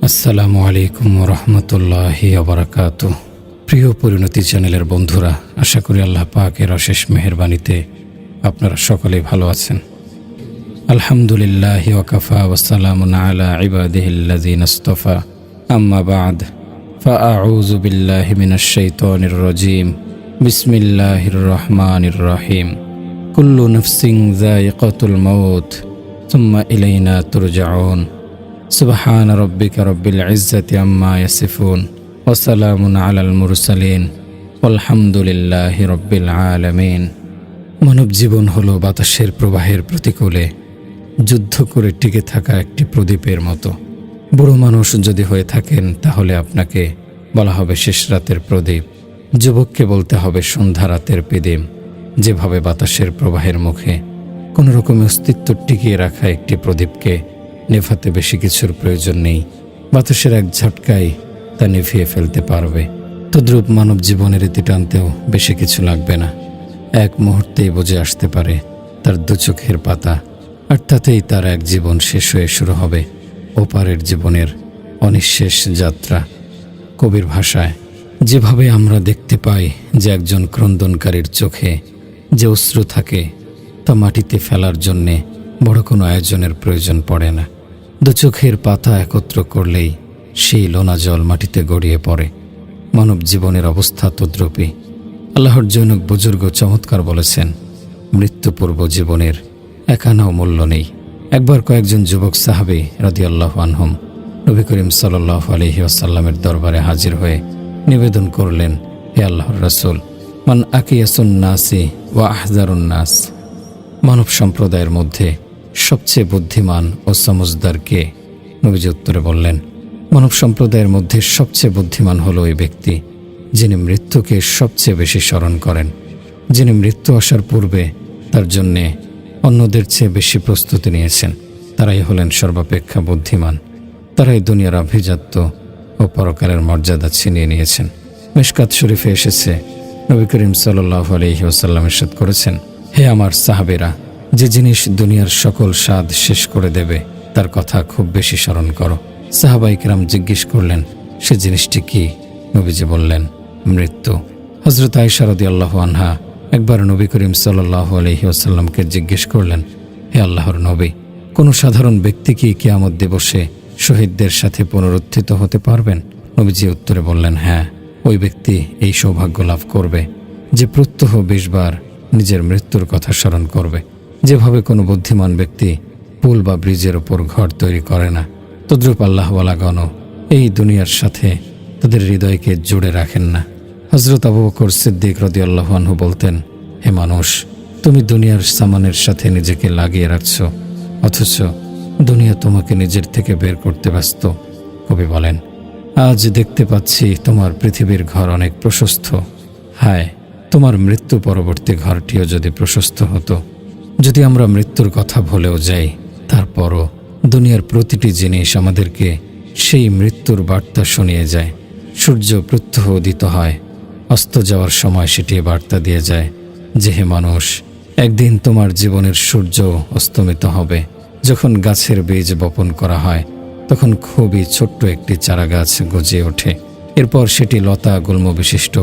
আসসালামু আলাইকুম রহমতুল্লাহি ওয়াবারাকাতুহু। প্রিয় পরিণতি চ্যানেলের বন্ধুরা, আশা করি আল্লাহ পাকের অশেষ মেহেরবানিতে আপনারা সকলেই ভালো আছেন। আলহামদুলিল্লাহি ওয়াকাফা ওয়াসসালামুন আলা ইবাদিহিল্লাযিনা ইসতাফা, আম্মা বা'দ, ফাআউযু বিল্লাহি মিনাশ শাইতানির রাজীম। বিসমিল্লাহির রহমানির রহিম। কুল্লু নাফসিন যায়িকাতুল মাউত সুম্মা ইলাইনা তুরজাউন। সুবহান রাব্বিকা রাব্বিল ইজ্জাতি আম্মা ইয়াসিফুন ওয়া সালামুন আলাল মুরসালিন ওয়ালহামদুলিল্লাহি রাব্বিল আলামিন। মানব জীবন হলো বাতাসের প্রবাহের প্রতিকূলে যুদ্ধ করে টিকে থাকা একটি প্রদীপের মতো। বুড়ো মানুষ যদি হয়ে থাকেন তাহলে আপনাকে বলা হবে শেষ রাতের প্রদীপ, যুবককে বলতে হবে সন্ধ্যা রাতের পিদিম। যেভাবে বাতাসের প্রবাহের মুখে কোনো রকমের অস্তিত্ব টিকিয়ে রাখা একটি প্রদীপকে নেভাতে বেশি কিছুর প্রয়োজন নেই, বাতাসের এক ঝটকায় তা নিভিয়ে ফেলতে পারবে। তদ্রূপ মানব জীবনের ইতি টানতেও বেশি কিছু লাগবে না। এক মুহূর্তেই বুঝে আসতে পারে তার দু চোখের পাতা, আর তাতেই তার এক জীবন শেষ হয়ে শুরু হবে ওপারের জীবনের অনিঃশেষ যাত্রা। কবির ভাষায়, যেভাবে আমরা দেখতে পাই যে একজন ক্রন্দনকারীর চোখে যে অশ্রু থাকে তা মাটিতে ফেলার জন্যে বড় কোনো আয়োজনের প্রয়োজন পড়ে না। দু চোখের পাতা একত্র করলেই সেই লোনা জল মাটিতে গড়িয়ে পড়ে। মানব জীবনের অবস্থা তদ্রূপী। আল্লাহর জনক বুজুর্গ চমৎকার বলেছেন, মৃত্যুপূর্ব জীবনের একানাও মূল্য নেই। একবার কয়েকজন যুবক সাহাবী রাদিয়াল্লাহু আনহুম নবী করিম সাল্লাল্লাহু আলাইহি ওয়াসাল্লামের দরবারে হাজির হয়ে নিবেদন করলেন, হে আল্লাহর রাসূল, মান আকিয়াসুন নাসি ওয়া আহজারুন নাস। মানব সম্প্রদায়ের মধ্যে সবচেয়ে বুদ্ধিমান ও সমজদার কে? নবীজি উত্তরে বললেন, মানব সম্প্রদায়ের মধ্যে সবচেয়ে বুদ্ধিমান হলো ওই ব্যক্তি যিনি মৃত্যুকে সবচেয়ে বেশি স্মরণ করেন, যিনি মৃত্যু আসার পূর্বে তার জন্যে অন্যদের চেয়ে বেশি প্রস্তুতি নিয়েছেন। তারাই হলেন সর্বাপেক্ষা বুদ্ধিমান। তারাই দুনিয়ার আভিজাত্য ও পরকালের মর্যাদা ছিনিয়ে নিয়েছেন। মিশকাত শরীফে এসেছে, নবী করিম সাল্লাল্লাহু আলাইহি ওয়াসাল্লাম ইরশাদ করেছেন, হে আমার সাহাবীরা, যে জিনিস দুনিয়ার সকল স্বাদ শেষ করে দেবে তার কথা খুব বেশি স্মরণ করো। সাহাবায়ে কেরাম জিজ্ঞেস করলেন, সে জিনিসটি কি? নবীজি বললেন, মৃত্যু। হযরত আয়েশা রাদিয়াল্লাহু আনহা একবার নবী করিম সাল্লাল্লাহু আলাইহি ওয়াসাল্লামকে জিজ্ঞেস করলেন, হে আল্লাহর নবী, কোনো সাধারণ ব্যক্তি কি কিয়ামত দিবসে শহীদদের সাথে পুনরুত্থিত হতে পারবেন? নবীজি উত্তরে বললেন, হ্যাঁ, ওই ব্যক্তি এই সৌভাগ্য লাভ করবে যে প্রত্যহ 20 বার নিজের মৃত্যুর কথা স্মরণ করবে। যেভাবে কোনো বুদ্ধিমান ব্যক্তি পুল বা ব্রিজের ওপর ঘর তৈরি করে না, তদ্রূপ আল্লাহওয়ালাগণও এই দুনিয়ার সাথে তাদের হৃদয়কে জুড়ে রাখেন না। হযরত আবু বকর সিদ্দিক রাদিয়াল্লাহু আনহু বলতেন, হে মানুষ, তুমি দুনিয়ার সামানের সাথে নিজেকে লাগিয়ে রাখছো, অথচ দুনিয়া তোমাকে নিজের থেকে বের করতে ব্যস্ত। কবি বলেন, আজ দেখতে পাচ্ছি তোমার পৃথিবীর ঘর অনেক প্রশস্ত, হায় তোমার মৃত্যু পরবর্তী ঘরটিও যদি প্রশস্ত হতো। যদি আমরা মৃত্যুর কথা ভুলেও যাই, তারপরও দুনিয়ার প্রতিটি জিনিস আমাদেরকে সেই মৃত্যুর বার্তা শুনিয়ে যায়। সূর্য প্রত্যহ উদিত হয়, অস্ত যাওয়ার সময় সেটি বার্তা দিয়ে যায় যে, হে মানুষ, একদিন তোমার জীবনের সূর্য অস্তমিত হবে। যখন গাছের বীজ বপন করা হয় তখন খুবই ছোট্ট একটি চারা গাছ গজিয়ে ওঠে। এরপর সেটি লতা গুল্ম বিশিষ্ট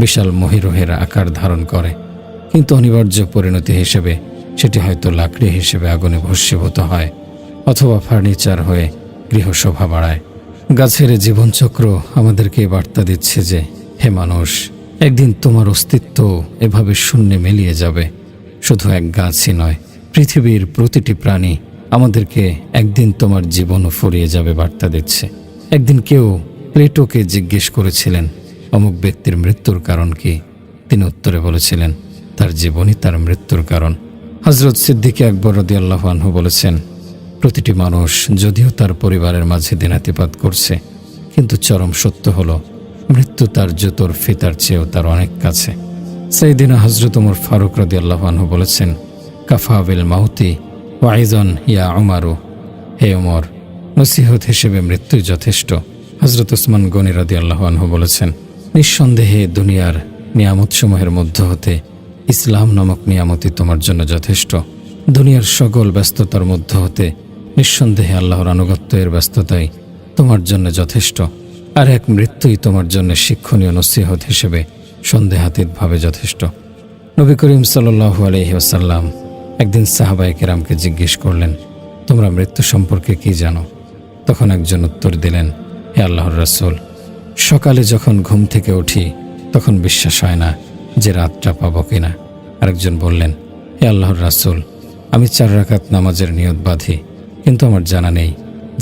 বিশাল মহিরুহের আকার ধারণ করে, কিন্তু অনিবার্য পরিণতি হিসেবে সেটি হয়তো লাকড়ি হিসেবে আগুনে ভস্মীভূত হয়, অথবা ফার্নিচার হয়ে গৃহশোভা বাড়ায়। গাছের জীবনচক্র আমাদেরকে বার্তা দিচ্ছে যে, হে মানুষ, একদিন তোমার অস্তিত্ব এভাবে শূন্যে মিলিয়ে যাবে। শুধু এক গাছই নয়, পৃথিবীর প্রতিটি প্রাণী আমাদেরকে একদিন তোমার জীবনও ফুরিয়ে যাবে বার্তা দিচ্ছে। একদিন কেউ প্লেটোকে জিজ্ঞেস করেছিলেন, অমুক ব্যক্তির মৃত্যুর কারণ কি? তিনি উত্তরে বলেছিলেন, তার জীবনই তার মৃত্যুর কারণ। হযরত সিদ্দিক আকবর রাদিয়াল্লাহু আনহু বলেছেন, প্রতিটি মানুষ যদিও তার পরিবারের মাঝে দিনাতিপাত করছে, কিন্তু চরম সত্য হলো মৃত্যু তার জুতোর ফিতার চেয়েও তার অনেক কাছে। সাইয়েদিনা হযরত ওমর ফারুক রাদিয়াল্লাহু আনহু বলেছেন, কাফা বিল মাউতি ওয়াইজন ইয়া উমারু, হে ওমর, নসিহত হিসেবে মৃত্যুই যথেষ্ট। হযরত উসমান গনি রাদিয়াল্লাহু আনহু বলেছেন, নিঃসন্দেহে দুনিয়ার নিয়ামতসমূহের মধ্য হতে ইসলাম নামক নিয়ামতই তোমার জন্য যথেষ্ট। দুনিয়ার সকল ব্যস্ততার মধ্য হতে নিঃসন্দেহে আল্লাহর আনুগত্যের ব্যস্ততাই তোমার জন্য যথেষ্ট, আর এক মৃত্যুই তোমার জন্য শিক্ষণীয় নসিহত হিসেবে সন্দেহাতীতভাবে যথেষ্ট। নবী করিম সাল্লাল্লাহু আলাইহি ওয়াসাল্লাম একদিন সাহাবায়ে কেরামকে জিজ্ঞেস করলেন, তোমরা মৃত্যু সম্পর্কে কি জানো? তখন একজন উত্তর দিলেন, হে আল্লাহর রাসূল, সকালে যখন ঘুম থেকে উঠি তখন বিশ্বাস হয় না যে রাতটা পাবো কিনা। আরেকজন বললেন, হে আল্লাহর রাসূল, আমি 4 রাকাত নামাজের নিয়ত বাঁধি, কিন্তু আমার জানা নেই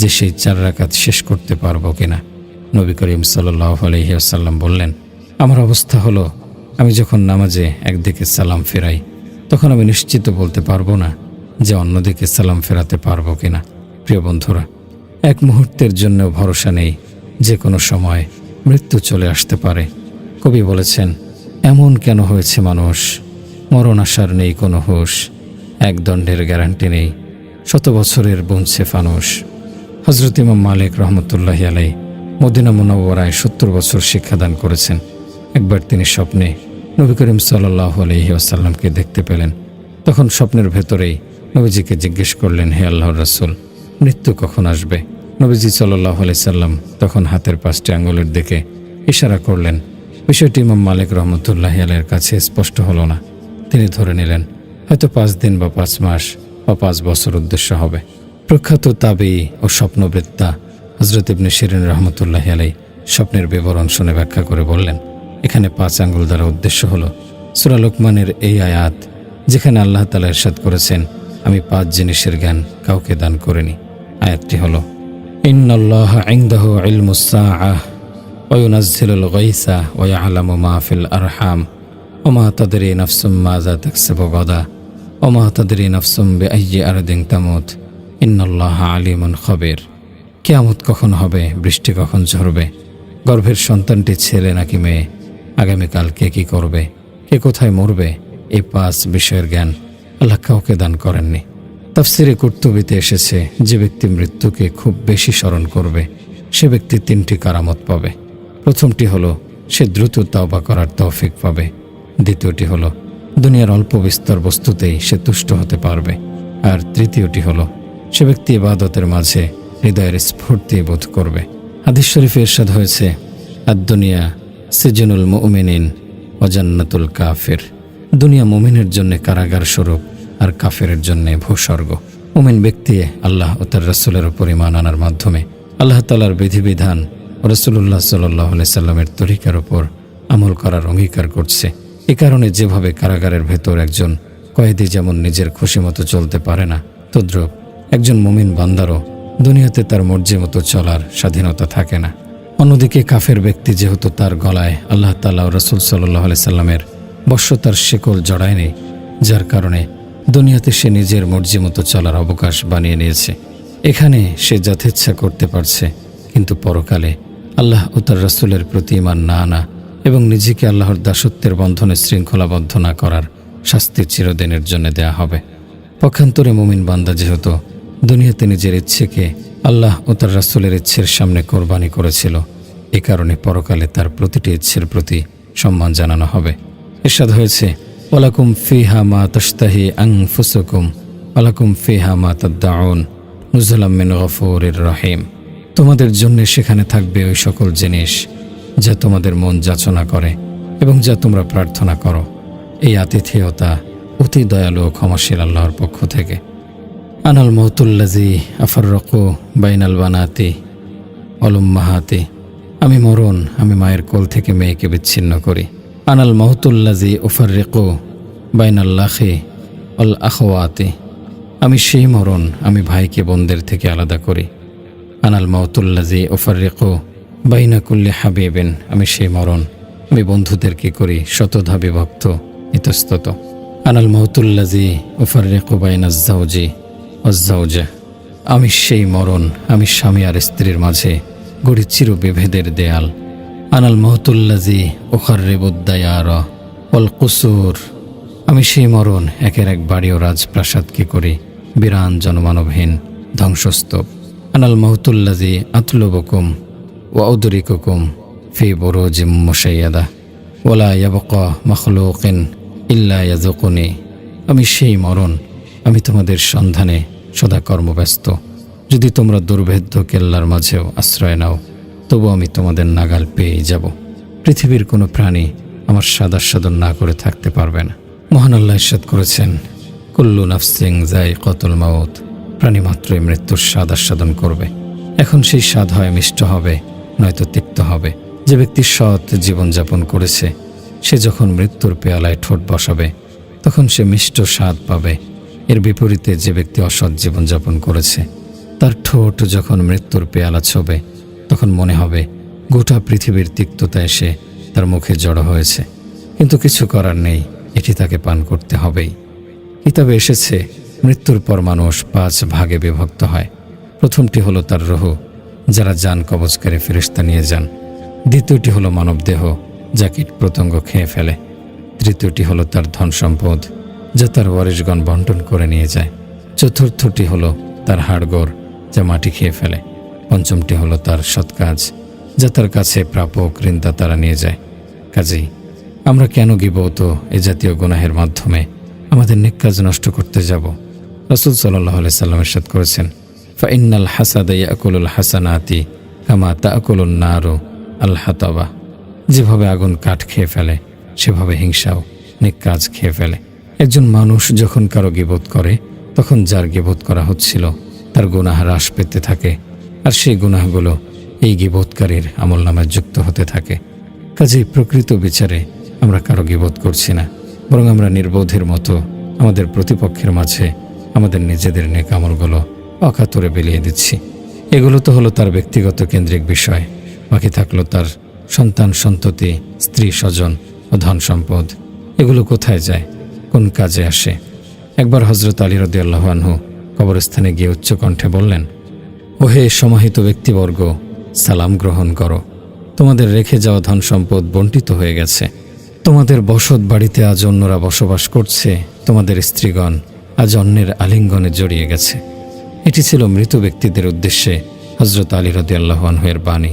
যে সেই 4 রাকাত শেষ করতে পারবো কিনা। নবী করিম সাল্লাল্লাহু আলাইহি ওয়াসাল্লাম বললেন, আমার অবস্থা হলো, আমি যখন নামাজে একদিকে সালাম ফেরাই তখন আমি নিশ্চিত বলতে পারবো না যে অন্যদিকে সালাম ফেরাতে পারবো কিনা। প্রিয় বন্ধুরা, এক মুহূর্তের জন্যও ভরসা নেই, যে কোনো সময় মৃত্যু চলে আসতে পারে। কবি বলেছেন, এমন কেন হয়েছে মানুষ, মরণ আসার নেই কোনো হুঁশ, এক দণ্ডের গ্যারান্টি নেই, 100 বছরের বুনছে ফানুস। হযরত ইমাম মালিক রহমতুল্লাহি আলাইহি মদিনা মুনাওয়ারায় 70 বছর শিক্ষাদান করেছেন। একবার তিনি স্বপ্নে নবী করিম সাল্লাল্লাহু আলাইহি ওয়াসাল্লামকে দেখতে পেলেন। তখন স্বপ্নের ভেতরেই নবীজিকে জিজ্ঞেস করলেন, হে আল্লাহর রাসূল, মৃত্যু কখন আসবে? নবীজি সাল্লাল্লাহু আলাইহি সাল্লাম তখন হাতের 5টি আঙ্গুলের দিকে ইশারা করলেন। বিষয়টি ইমাম মালিক রহমতুল্লাহি আলাইহির কাছে স্পষ্ট হলো না। তিনি ধরে নিলেন হয়তো 5 দিন বা 5 মাস বা 5 বছর উদ্দেশ্য হবে। প্রখ্যাত তাবেঈ ও স্বপ্নবেত্তা হযরত ইবনে শিরিন রহমতুল্লাহি আলাইহি স্বপ্নের বিবরণ শুনে ব্যাখ্যা করে বললেন, এখানে 5 আঙ্গুল দ্বারা উদ্দেশ্য হলো সূরা লুকমানের এই আয়াত, যেখানে আল্লাহ তাআলা ইরশাদ করেছেন, আমি 5 জিনিসের জ্ঞান কাউকে দান করিনি। আয়াতটি হলো, ইন্নাল্লাহা ইনদাহু ইলমুস সাআহ ওয়া ইউনাজ্জিলুল গায়সা ওয়া ইয়ালামু মা ফিল আরহাম ওয়া মা তাদরি নাফসুম মাযা তাকসিবু গাদা ওয়া মা তাদরি নাফসুম বিআইয়ি আরদিন তামুত ইন্নাল্লাহা আলিমুন খাবীর। কিয়ামত কখন হবে, বৃষ্টি কখন ঝরবে, গর্ভের সন্তানটি ছেলে নাকি মেয়ে, আগামীকাল কে কি করবে, কে কোথায় মরবে, এই 5 বিষয়ের জ্ঞান আল্লাহ কাউকে দান করেননি। তাফসিরে কুরতুবিতে এসেছে, যে ব্যক্তি মৃত্যুকে খুব বেশি স্মরণ করবে সে ব্যক্তি 3টি কারামত পাবে। প্রথমটি হলো সে দ্রুত তাওবা করার তৌফিক পাবে। দ্বিতীয়টি হলো দুনিয়ার অল্প বিস্তর বস্তুতেই সে তুষ্ট হতে পারবে। আর তৃতীয়টি হলো সে ব্যক্তি ইবাদতের মাঝে হৃদয়ের স্ফূর্তি বোধ করবে। হাদিস শরীফে ইরশাদ হয়েছে, আদ-দুনিয়া সিজনুল মুমিনিন ওয়া জান্নাতুল কাফির। দুনিয়া মুমিনের জন্য কারাগার স্বরূপ আর কাফেরের জন্য ভূস্বর্গ। মুমিন ব্যক্তি আল্লাহ ও তার রাসূলের উপর ঈমান আনার মাধ্যমে আল্লাহ তাআলার বিধিবিধান ও রাসূলুল্লাহ সাল্লাল্লাহু আলাইহি সাল্লামের তরিকার উপর আমল করার অঙ্গীকার করছে। এ কারণে যেভাবে কারাগারের ভেতর একজন কয়েদি যেমন নিজের খুশিমতো চলতে পারে না, তদ্রূপ একজন মুমিন বান্দারও দুনিয়াতে তার মর্জি মতো চলার স্বাধীনতা থাকে না। অন্যদিকে কাফের ব্যক্তি যেহেতু তার গলায় আল্লাহ তাআলা ও রাসূল সাল্লাল্লাহু আলাইহি সাল্লামের বশ্যতার শিকল জড়ায়নি, যার কারণে দুনিয়াতে সে নিজের মর্জি মতো চলার অবকাশ বানিয়ে নিয়েছে। এখানে সে যথেচ্ছা করতে পারছে, কিন্তু পরকালে আল্লাহ ও তার রাসূলের প্রতি ঈমান না আনা এবং নিজেকে আল্লাহর দাসত্বের বন্ধনে শৃঙ্খলাবদ্ধ না করার শাস্তি চিরদিনের জন্য দেয়া হবে। পক্ষান্তরে মুমিন বান্দা যেহেতু দুনিয়াতে নিজের ইচ্ছেকে আল্লাহ ও তার রাসূলের ইচ্ছের সামনে কোরবানি করেছিল, এ কারণে পরকালে তার প্রতিটি ইচ্ছের প্রতি সম্মান জানানো হবে। ইরশাদ হয়েছে, ওয়ালাকুম ফিহা মা তাশতাহি আনফুসুকুম ওয়ালাকুম ফিহা মা তাদউন নুজুলাম মিন গফুরির রহিম। তোমাদের জন্য সেখানে থাকবে ওই সকল জিনিস যা তোমাদের মন যাচনা করে এবং যা তোমরা প্রার্থনা করো। এই আতিথেয়তা অতি দয়ালু ও ক্ষমাশীল আল্লাহর পক্ষ থেকে। আনাল মাউতুল্লাযী আফাররাকু বাইনাল বানাতি ওয়াল উম্মাহাতি। আমি মরণ, আমি মায়ের কোল থেকে মেয়েকে বিচ্ছিন্ন করি। আনাল মাউতুল্লাযী উফাররিকু বাইনাল লাখি ওয়াল আখওয়াতি। আমি সেই মরণ, আমি ভাইকে বোনদের থেকে আলাদা করি। আনাল মাউতুল্লাযী উফাররিকু বাইনা কুল্লি হাবিবিন। আমি সেই মরণ, আমি বন্ধুদেরকে করি শতধা বিভক্ত, ইতস্তত। আনাল মাউতুল্লাযী উফাররিকু বাইনাজ যাওজি ওয়াজ যাওজা। আমি সেই মরণ, আমি স্বামী আর স্ত্রীর মাঝে গড়ি চির বিভেদের দেয়াল। আনাল মাউতুল্লাযী উখাররিবুদ দায়ারা ওয়াল কুসুর। আমি সেই মরণ, একের এক বাড়ি ও রাজপ্রাসাদকে করি বিরান জনমানবহীন ধ্বংসস্তূপ। আনাল মাউতুল্লাযী আতলুবুকুম ওয়া উদরিকুকুম ফি বুরুজিম মুশাইয়াদা ওয়ালা ইয়াবকা মাখলুকিন ইল্লা ইয়াযুকুনি। আমি সেই মরণ, আমি তোমাদের সন্ধানে সদা কর্মব্যস্ত, যদি তোমরা দুর্ভেদ্য কেল্লার মাঝেও আশ্রয় নাও, তবু আমি তোমাদের নাগাল পেয়েই যাব। পৃথিবীর কোনো প্রাণী আমার স্বাদ আস্বাদন না করে থাকতে পারবে না। মহান আল্লাহ ইরশাদ করেছেন, কুল্লু নাফসিন যায়িকাতুল মাউত, প্রাণী মাত্রই মৃত্যুর স্বাদ আস্বাদন করবে। এখন সেই স্বাদ হয় মিষ্ট হবে, নয়তো তিক্ত হবে। যে ব্যক্তি সৎ জীবনযাপন করেছে, সে যখন মৃত্যুর পেয়ালায় ঠোঁট বসাবে, তখন সে মিষ্ট স্বাদ পাবে। এর বিপরীতে যে ব্যক্তি অসৎ জীবনযাপন করেছে, তার ঠোঁট যখন মৃত্যুর পেয়ালা ছোবে, তখন মনে হবে গোটা পৃথিবীর তিক্ততা এসে তার মুখে জড়ো হয়েছে। কিন্তু কিছু করার নেই, এটি তাকে পান করতে হবেই। কিতাবে এসেছে, মৃত্যুর পর মানুষ 5 ভাগে বিভক্ত হয়। প্রথমটি হলো তার রূহ, যারা জান কবজকারী ফেরেশতা নিয়ে যান। দ্বিতীয়টি হলো মানবদেহ, যা কীট পতঙ্গ খেয়ে ফেলে। তৃতীয়টি হলো তার ধন সম্পদ, যা তার ওয়ারিশগণ বন্টন করে নিয়ে যায়। চতুর্থটি হলো তার হাড়গোড়, যা মাটি খেয়ে ফেলে। পঞ্চমটি হলো তার সৎ কাজ, যা তার কাছে প্রাপক ঋণদাতা তারা নিয়ে যায়। কাজেই আমরা কেন গীবত এ জাতীয় গুনাহের মাধ্যমে আমাদের নেক কাজ নষ্ট করতে যাব? রাসূল সাল্লাল্লাহু আলাইহি সাল্লাম ইরশাদ করেছেন, ফাইন্নাল হাসাদা ইয়াকুলুল হাসানাতি কামা তাকুলুন নারু আল হাতাবা। যেভাবে আগুন কাঠ খেয়ে ফেলে, সেভাবে হিংসাও নেক কাজ খেয়ে ফেলে। একজন মানুষ যখন কারো গীবত করে, তখন যার গীবত করা হচ্ছিল তার গুনাহ হ্রাস পেতে থাকে, আর সেই গুনাহগুলো এই গীবতকারীর আমলনামায় যুক্ত হতে থাকে। কাজেই প্রকৃত বিচারে আমরা কারো গীবত করছি না, বরং আমরা নির্বোধের মতো আমাদের প্রতিপক্ষের মাঝে আমাদের নিজেদের নেক আমলগুলো অকাতরে বিলিয়ে দিচ্ছি। এগুলো তো হলো তার ব্যক্তিগত কেন্দ্রিক বিষয়। বাকি থাকলো তার সন্তান সন্ততি, স্ত্রী স্বজন ও ধন সম্পদ। এগুলো কোথায় যায়, কোন কাজে আসে? একবার হযরত আলী রাদিয়াল্লাহু আনহু কবরস্থানে গিয়ে উচ্চকণ্ঠে বললেন, ওহে সমাহিত ব্যক্তিবর্গ, সালাম গ্রহণ করো। তোমাদের রেখে যাওয়া ধন সম্পদ বণ্টিত হয়ে গেছে। তোমাদের বসত বাড়িতে আজ অন্যরা বসবাস করছে। তোমাদের স্ত্রীগণ আজ অন্যের আলিঙ্গনে জড়িয়ে গেছে। এটি ছিল মৃত ব্যক্তিদের উদ্দেশ্যে হযরত আলী রাদিয়াল্লাহু আনহু এর বাণী।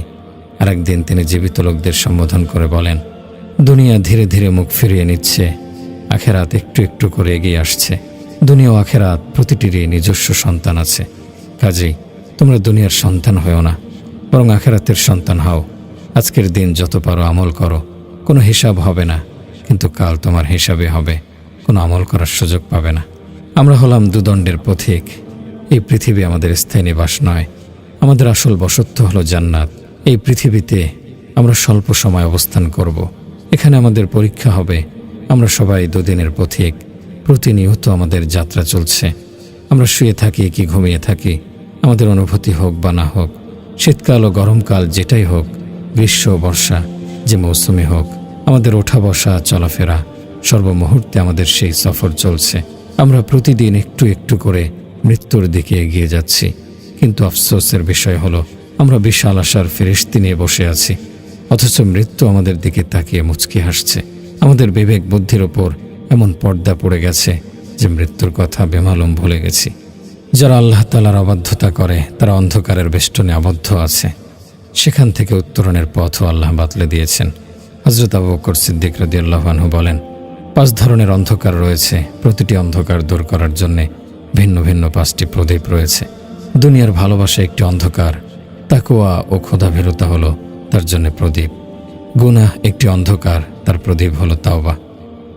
আর একদিন তিনি জীবিত লোকদের সম্বোধন করে বলেন, দুনিয়া ধীরে ধীরে মুখ ফিরিয়ে নিচ্ছে, আখেরাত একটু একটু করে এগিয়ে আসছে। দুনিয়া ও আখেরাত প্রতিটিরই নিজস্ব সন্তান আছে। কাজেই তোমরা দুনিয়ার সন্তান হও না, বরং আখেরাতের সন্তান হও। আজকের দিন যত পারো আমল করো, কোনো হিসাব হবে না, কিন্তু কাল তোমার হিসাবে হবে, কোনো আমল করার সুযোগ পাবে না। আমরা হলাম দুদণ্ডের পথিক। এই পৃথিবী আমাদের স্থায়ী নিবাস নয়, আমাদের আসল বসত্ব হলো জান্নাত। এই পৃথিবীতে আমরা স্বল্প সময় অবস্থান করব। এখানে আমাদের পরীক্ষা হবে। আমরা সবাই দুদিনের পথিক। প্রতিনিয়ত আমাদের যাত্রা চলছে। আমরা শুয়ে থাকি কি ঘুমিয়ে থাকি, আমাদের অনুভূতি হোক বা না হোক, শীতকাল ও গরমকাল যেটাই হোক, গ্রীষ্ম বর্ষা যে মৌসুমে হোক, আমাদের ওঠা বসা চলাফেরা সর্বমুহূর্তে আমাদের সেই সফর চলছে। আমরা প্রতিদিন একটু একটু করে মৃত্যুর দিকে এগিয়ে যাচ্ছি। কিন্তু আফসোসের বিষয় হলো, আমরা বিশাল আশার ফেরেশতি নিয়ে বসে আছি, অথচ মৃত্যু আমাদের দিকে তাকিয়ে মুচকি হাসছে। আমাদের বিবেক বুদ্ধির ওপর এমন পর্দা পড়ে গেছে যে মৃত্যুর কথা বেমালুম ভুলে গেছি। যারা আল্লাহ তাআলার অবাধ্যতা করে, তারা অন্ধকারের বেষ্টনে আবদ্ধ আছে। সেখান থেকে উত্তরণের পথও আল্লাহ বাতলে দিয়েছেন। হযরত আবু বকর সিদ্দিক রাদিয়াল্লাহু আনহু বলেন, 5 ধরনের অন্ধকার রয়েছে। প্রতিটি অন্ধকার দূর করার জন্যে ভিন্ন ভিন্ন 5টি প্রদীপ রয়েছে। দুনিয়ার ভালোবাসা একটি অন্ধকার, তাকওয়া ও খোদাভীরুতা হলো তার জন্য প্রদীপ। গুনাহ একটি অন্ধকার, তার প্রদীপ হলো তাওবা।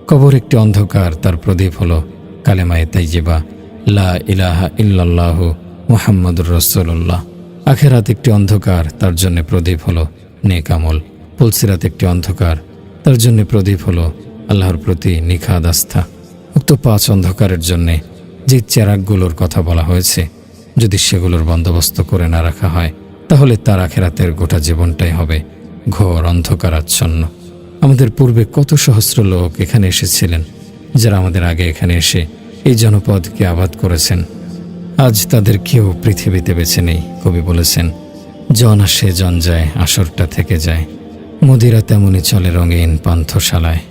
কবর একটি অন্ধকার, তার প্রদীপ হলো কালেমায়ে তাইয়্যিবা, লা ইলাহা ইল্লাল্লাহু মুহাম্মাদুর রাসূলুল্লাহ। আখিরাত একটি অন্ধকার, তার জন্য প্রদীপ হলো নেক আমল। পুলসিরাত একটি অন্ধকার, তার জন্য প্রদীপ হলো আল্লাহর প্রতি নিখাদ আস্থা। উক্ত 5 অন্ধকারের জন্যে যে চেরাগগুলোর কথা বলা হয়েছে, যদি সেগুলোর বন্দোবস্ত করে না রাখা হয়, তাহলে তার আখিরাতের গোটা জীবনটাই হবে ঘোর অন্ধকারাচ্ছন্ন। আমাদের পূর্বে কত সহস্র লোক এখানে এসেছিলেন, যারা আমাদের আগে এখানে এসে এই জনপদকে আবাদ করেছেন। আজ তাদের কেউ পৃথিবীতে বেঁচে নেই। কবি বলেছেন, জন আসে জন যায়, আসরটা থেকে যায়। মদিরা তেমনি চলে রঙিন পান্থশালায়।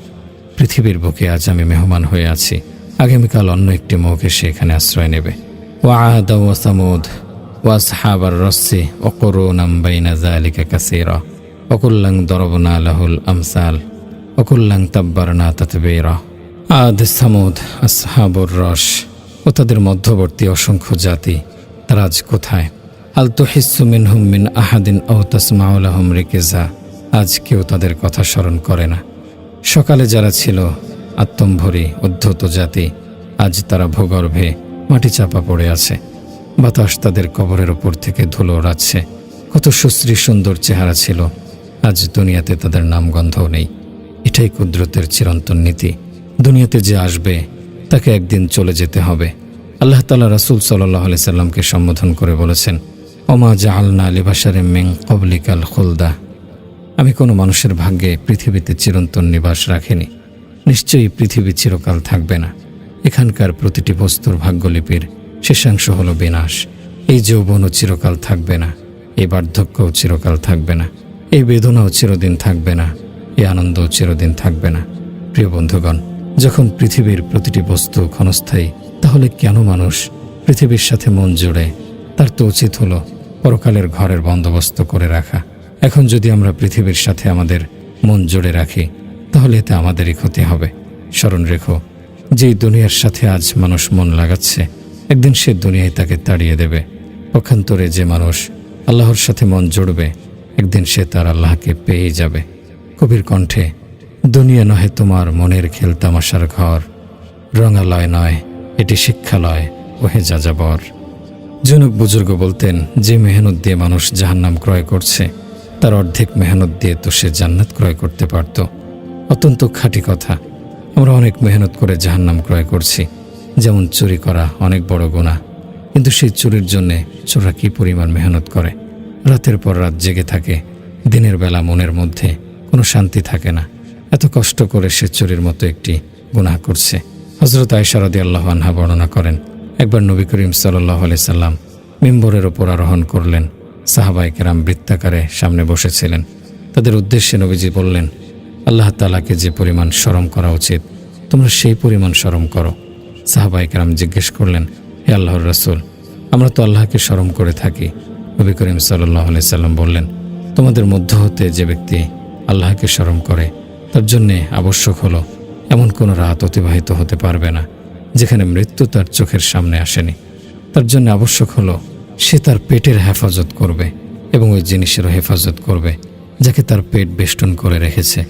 পৃথিবীর বুকে আজ আমি মেহমান হয়ে আছি, আগামীকাল অন্য একটি মুখ এসে এখানে আশ্রয় নেবে। ওয়াআদ ওয়া সামুদ ওয়া আসহাবার রসসি ওয়া কুরুনাম বাইনা যালিকা কাসীরা ওয়া কুল্লান দরবনা লাহুল আমসাল ওয়া কুল্লান তাব্বারনা তাতবীরা। আদ, সামুদ, আসহাবুর রস ও তাদের মধ্যবর্তী অসংখ্য জাতি তারা আজ কোথায়? আল তুহিসসু মিনহুম মিন আহাদিন আও তাসমাউ লাহুম রিকিজা। আজ কেউ তাদের কথা স্মরণ করে না। সকালে যারা ছিল আত্মম্ভরী উদ্ধত জাতি, আজ তারা ভূগর্ভে মাটি চাপা পড়ে আছে। বাতাস তাদের কবরের ওপর থেকে ধুলো ওড়াচ্ছে। কত সুশ্রী সুন্দর চেহারা ছিল, আজ দুনিয়াতে তাদের নামগন্ধও নেই। এটাই কুদরতের চিরন্তন নীতি। দুনিয়াতে যে আসবে তাকে একদিন চলে যেতে হবে। আল্লাহ তাআলা রাসূল সাল্লাল্লাহু আলাইহি সাল্লামকে সম্বোধন করে বলেছেন, ওমা জাআলনা লিবাশারিম মিন ক্বাবলিকাল খুলদা। আমি কোনো মানুষের ভাগ্যে পৃথিবীতে চিরন্তন নিবাস রাখিনি। নিশ্চয়ই পৃথিবী চিরকাল থাকবে না। এখানকার প্রতিটি বস্তুর ভাগ্যলিপির শেষাংশ হলো বিনাশ। এই যৌবনও চিরকাল থাকবে না, এই বার্ধক্যও চিরকাল থাকবে না, এই বেদনাও চিরদিন থাকবে না, এই আনন্দও চিরদিন থাকবে না। প্রিয় বন্ধুগণ, যখন পৃথিবীর প্রতিটি বস্তু ক্ষণস্থায়ী, তাহলে কেন মানুষ পৃথিবীর সাথে মন জোড়ে? তার তো উচিত হলো পরকালের ঘরের বন্দোবস্ত করে রাখা। এখন যদি আমরা পৃথিবীর সাথে আমাদের মন জোড়ে রাখি, তাহলে এতে আমাদেরই ক্ষতি হবে। স্মরণ রেখো, যেই দুনিয়ার সাথে আজ মানুষ মন লাগাচ্ছে, একদিন সে দুনিয়ায় তাকে তাড়িয়ে দেবে। পক্ষান্তরে যে মানুষ আল্লাহর সাথে মন জুড়বে, একদিন সে তার আল্লাহকে পেয়ে যাবে। কবির কণ্ঠে, দুনিয়া নহে তোমার মনের খেলতামাশার ঘর, রঙালয় নয় এটি শিক্ষালয় ওহে যাযাবর। জনক বুজুর্গ বলতেন, যে মেহনত দিয়ে মানুষ জাহান্নাম ক্রয় করছে, তার অর্ধেক মেহনত দিয়ে তো সে জান্নাত ক্রয় করতে পারত। অত্যন্ত খাঁটি কথা। আমরা অনেক মেহনত করে জাহান্নাম ক্রয় করছি। যেমন চুরি করা অনেক বড় গুনাহ, কিন্তু সেই চুরির জন্যে চোররা কী পরিমাণ মেহনত করে। রাতের পর রাত জেগে থাকে, দিনের বেলা মনের মধ্যে কোনো শান্তি থাকে না। এত কষ্ট করে সে চুরির মতো একটি গুনাহ করছে। হযরত আয়েশা রাদিয়াল্লাহু আনহা বর্ণনা করেন, একবার নবী করিম সাল্লাল্লাহু আলাইহি সাল্লাম মিম্বরের ওপর আরোহণ করলেন। সাহাবায়ে কেরাম বৃত্তাকারে সামনে বসেছিলেন। তাদের উদ্দেশ্যে নবীজি বললেন, আল্লাহ তাআলাকে যে পরিমাণ শরম করা উচিত, তোমরা সেই পরিমাণ শরম করো। সাহাবায়ে কেরাম জিজ্ঞেস করলেন, হে আল্লাহর রাসূল, আমরা তো আল্লাহকে শরম করে থাকি। নবী করিম সাল্লাল্লাহু আলাইহি সাল্লাম বললেন, তোমাদের মধ্য হতে যে ব্যক্তি আল্লাহকে শরম করে, তার জন্যে আবশ্যক হলো এমন কোনো রাত অতিবাহিত হতে পারবে না যেখানে মৃত্যু তার চোখের সামনে আসেনি। তার জন্য আবশ্যক হলো সে তার পেটের হেফাজত করবে এবং ওই জিনিসেরও হেফাজত করবে যাকে তার পেট বেষ্টন করে রেখেছে।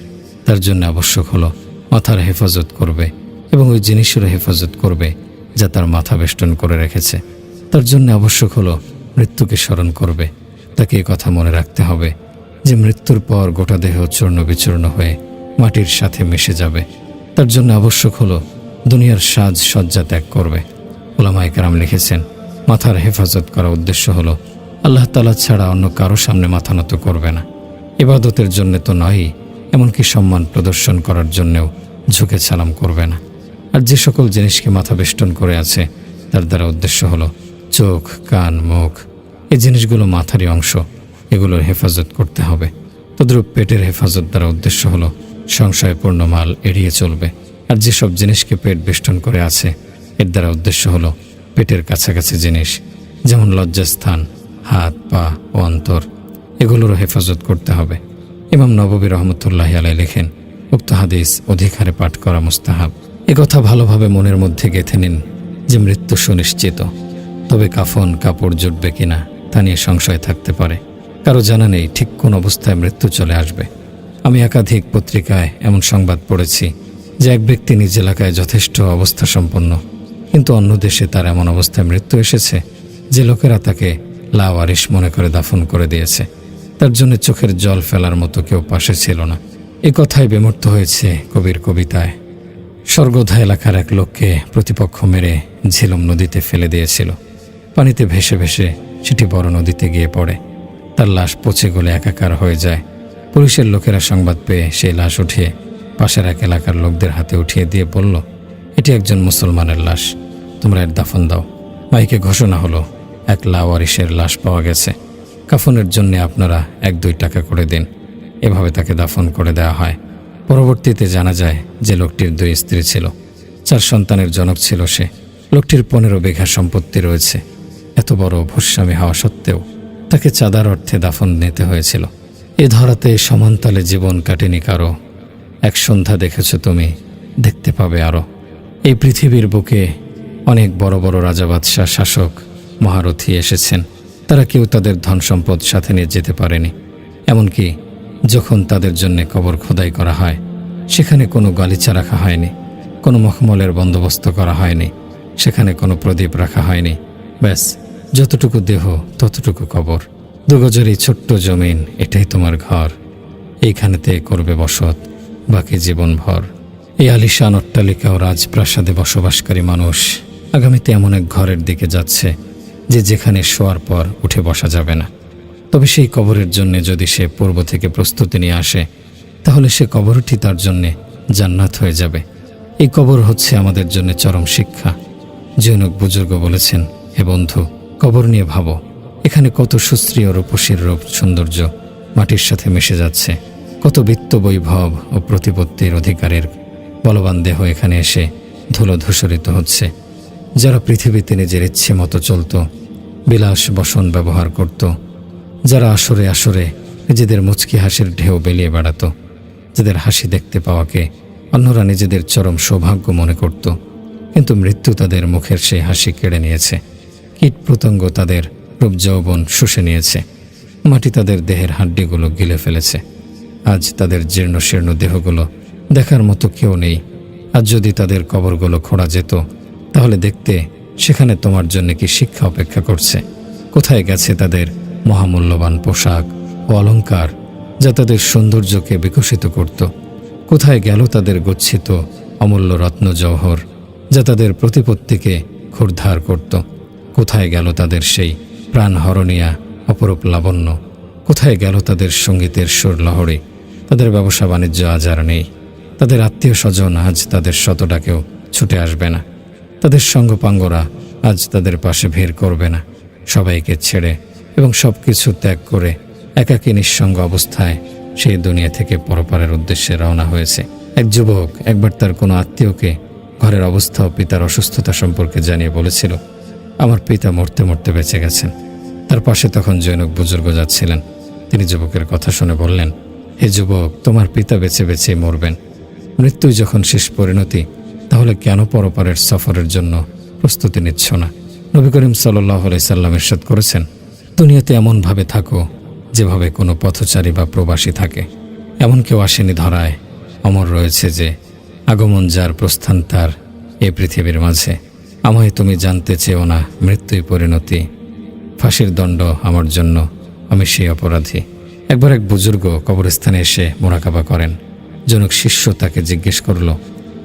তার জন্য আবশ্যক হলো মাথার হেফাজত করবে এবং ওই জিনিসেরও হেফাজত করবে যা তার মাথা বেষ্টন করে রেখেছে। তার জন্য আবশ্যক হলো মৃত্যুকে স্মরণ করবে। তাকে এই কথা মনে রাখতে হবে যে মৃত্যুর পর গোটা দেহ চূর্ণ বিচূর্ণ হয়ে মাটির সাথে মিশে যাবে। তার জন্য আবশ্যক হলো দুনিয়ার সাজ সজ্জা ত্যাগ করবে। উলামায়ে কেরাম লিখেছেন, মাথার হেফাজত করার উদ্দেশ্য হলো আল্লাহ তাআলা ছাড়া অন্য কারো সামনে মাথা নত করবে না। ইবাদতের জন্য তো নয়ই, এমনকি সম্মান প্রদর্শন করার জন্যেও ঝুঁকে সালাম করবে না। আর যে সকল জিনিসকে মাথা বেষ্টন করে আছে, তার দ্বারা উদ্দেশ্য হলো চোখ, কান, মুখ। এই জিনিসগুলো মাথারই অংশ, এগুলোর হেফাজত করতে হবে। তদ্রূপ পেটের হেফাজত দ্বারা উদ্দেশ্য হলো সংশয়পূর্ণ মাল এড়িয়ে চলবে। আর যেসব জিনিসকে পেট বেষ্টন করে আছে, এর দ্বারা উদ্দেশ্য হলো পেটের কাছাকাছি জিনিস, যেমন লজ্জাস্থান, হাত, পা ও অন্তর, এগুলোরও হেফাজত করতে হবে। ইমাম নববী রহমতুল্লাহি আলাইহি লেখেন, উক্ত হাদিস অধিক হারে পাঠ করা মুস্তাহাব। একথা ভালোভাবে মনের মধ্যে গেঁথে নিন যে মৃত্যু সুনিশ্চিত। তবে কাফন কাপড় জুটবে কিনা তা নিয়ে সংশয় থাকতে পারে। কারো জানা নেই ঠিক কোন অবস্থায় মৃত্যু চলে আসবে। আমি একাধিক পত্রিকায় এমন সংবাদ পড়েছি যে এক ব্যক্তি নিজ এলাকায় যথেষ্ট অবস্থা সম্পন্ন, কিন্তু অন্য দেশে তার এমন অবস্থায় মৃত্যু এসেছে যে লোকেরা তাকে লাওয়ারিশ মনে করে দাফন করে দিয়েছে। তার জন্য চোখের জল ফেলার মতো কেউ পাশে ছিল না। এ কথাই বিমূর্ত হয়েছে কবির কবিতায়। স্বর্গধা এলাকার এক লোককে প্রতিপক্ষ মেরে ঝিলম নদীতে ফেলে দিয়েছিল। পানিতে ভেসে ভেসে সেটি বড় নদীতে গিয়ে পড়ে। তার লাশ পচে গলে একাকার হয়ে যায়। পুলিশের লোকেরা সংবাদ পেয়ে সেই লাশ উঠিয়ে পাশের এক এলাকার লোকদের হাতে উঠিয়ে দিয়ে বলল, এটি একজন মুসলমানের লাশ, তোমরা এর দাফন দাও। মাইকে ঘোষণা হলো, এক লাওয়ারিশের লাশ পাওয়া গেছে, কাফনের জন্য আপনারা 1-2 টাকা করে দিন। এভাবে তাকে দাফন করে দেওয়া হয়। পরবর্তীতে জানা যায় যে লোকটির 2 স্ত্রী ছিল, 4 সন্তানের জনক ছিল সে। লোকটির 15 বিঘা সম্পত্তি রয়েছে। এত বড় ভূস্বামী হওয়া সত্ত্বেও তাকে চাঁদার অর্থে দাফন নিতে হয়েছিল। এ ধরাতে সমানতালে জীবন কাটেনি কারো। এক সন্ধ্যা দেখেছ তুমি, দেখতে পাবে আরো। এই পৃথিবীর বুকে অনেক বড় বড় রাজা বাদশাহ শাসক মহারথী এসেছেন, তারা কেউ তাদের ধন সম্পদ সাথে নিয়ে যেতে পারেনি। এমনকি যখন তাদের জন্য কবর খোদাই করা হয়, সেখানে কোনো গালিচা রাখা হয়নি, কোনো মখমলের বন্দোবস্ত করা হয়নি, সেখানে কোনো প্রদীপ রাখা হয়নি। ব্যাস, যতটুকু দেহ ততটুকু কবর। 2 গজের এই ছোট্ট জমিন, এটাই তোমার ঘর, এইখানেতে করবে বসত বাকি জীবনভর। এই আলিশান অট্টালিকা ও রাজপ্রাসাদে বসবাসকারী মানুষ আগামীতে এমন এক ঘরের দিকে যাচ্ছে যেখানে শোয়ার পর উঠে বসা যাবে না। তবে সেই কবরের জন্য যদি সে পূর্ব থেকে প্রস্তুতি নিয়ে আসে, তাহলে সে কবরটি তার জন্যে জান্নাত হয়ে যাবে। এই কবর হচ্ছে আমাদের জন্য চরম শিক্ষা। জৈনক বুজুর্গ বলেছেন, হে বন্ধু, কবর নিয়ে ভাবো, এখানে কত সুশ্রী ও রূপসীর রূপ সৌন্দর্য মাটির সাথে মিশে যাচ্ছে, কত বিত্ত বৈভব ও প্রতিপত্তির অধিকারের বলবান দেহ এখানে এসে ধুলো ধূসরিত হচ্ছে। যারা পৃথিবীতে নিজের ইচ্ছে মতো চলত, বিলাস বসন ব্যবহার করত, যারা আসরে আসরে নিজেদের মুচকি হাসির ঢেউ বেলিয়ে বেড়াত, যাদের হাসি দেখতে পাওয়াকে অন্যরা নিজেদের চরম সৌভাগ্য মনে করত, কিন্তু মৃত্যু তাদের মুখের সেই হাসি কেড়ে নিয়েছে। কীট পতঙ্গ তাদের রূপ যৌবন শুষে নিয়েছে, মাটি তাদের দেহের হাড্ডিগুলো গিলে ফেলেছে। আজ তাদের জীর্ণ শীর্ণ দেহগুলো দেখার মতো কেউ নেই। আজ যদি তাদের কবরগুলো খোঁড়া যেত, তাহলে দেখতে সেখানে তোমার জন্য কি শিক্ষা অপেক্ষা করছে। কোথায় গেছে তাদের মহামূল্যবান পোশাক ও অলংকার, যা তাদের সৌন্দর্যকে বিকশিত করত? কোথায় গেল তাদের গচ্ছিত অমূল্য রত্ন জওহর, যা তাদের প্রতিপত্তিকে ক্ষুরধার করত? কোথায় গেল তাদের সেই প্রাণহরণীয়া অপরূপ লাবণ্য? কোথায় গেল তাদের সঙ্গীতের সুর লহরী? তাদের ব্যবসা বাণিজ্য আজ আর নেই। তাদের আত্মীয় স্বজন আজ তাদের শতটাকেও ছুটে আসবে না। তাদের সঙ্গপাঙ্গরা আজ তাদের পাশে ভিড় করবে না। সবাইকে ছেড়ে এবং সব কিছু ত্যাগ করে একাকী নিঃসঙ্গ অবস্থায় সেই দুনিয়া থেকে পরপারের উদ্দেশ্যে রওনা হয়েছে। এক যুবক একবার তার কোনো আত্মীয়কে ঘরের অবস্থা ও পিতার অসুস্থতা সম্পর্কে জানিয়ে বলেছিল, আমার পিতা মরতে মরতে বেঁচে গেছেন। তার পাশে তখন জৈনক বুজুর্গ যাচ্ছিলেন। তিনি যুবকের কথা শুনে বললেন, হে যুবক, তোমার পিতা বেঁচে বেঁচেই মরবেন। মৃত্যুই যখন শেষ পরিণতি, তাহলে কেন পরপারের সফরের জন্য প্রস্তুতি নিচ্ছ না? নবী করিম সাল্লাল্লাহু আলাইহি সাল্লাম ইরশাদ করেছেন, দুনিয়াতে এমনভাবে থাকো যেভাবে কোনো পথচারী বা প্রবাসী থাকে। এমন কেউ আসেনি ধরায়, অমর রয়েছে যে আগমন যার, প্রস্থান তার এই পৃথিবীর মাঝে। আমায় তুমি জানতে চেও না মৃত্যুই পরিণতি, ফাঁসির দণ্ড আমার জন্য, আমি সেই অপরাধী। একবার এক বুজুর্গ কবরস্থানে এসে মোরাকাবা করেন। জনক শিষ্য তাকে জিজ্ঞেস করল,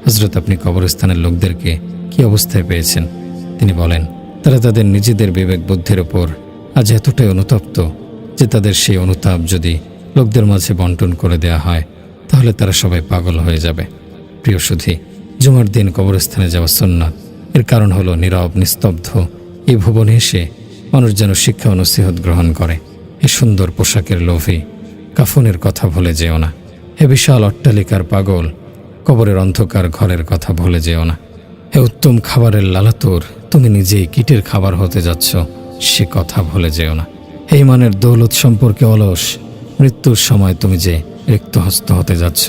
হযরত, আপনি কবরস্থানের লোকদেরকে কি অবস্থায় পেয়েছেন? তিনি বলেন, তারা তাদের নিজেদের বিবেক বুদ্ধির ওপর আজ এতটাই অনুতপ্ত যে তাদের সেই অনুতাপ যদি লোকদের মাঝে বন্টন করে দেয়া হয়, তাহলে তারা সবাই পাগল হয়ে যাবে। প্রিয় সুধী, জুমার দিন কবরস্থানে যাওয়া সুন্নাত। এর কারণ হলো নীরব নিস্তব্ধ এই ভুবনে এসে মানুষ যেন শিক্ষা ও নসিহত গ্রহণ করে। এ সুন্দর পোশাকের লোভী কাফনের কথা ভুলে যেও না। হে বিশাল অট্টালিকার পাগল, কবরের অন্ধকার ঘরের কথা ভুলে যেও না। হে উত্তম খাবারের লালাতুর, তুমি নিজেই কীটের খাবার হতে যাচ্ছ, সে কথা ভুলে যেও না। হে ইমানের দৌলত সম্পর্কে অলস, মৃত্যুর সময় তুমি যে রিক্তহস্ত হতে যাচ্ছ,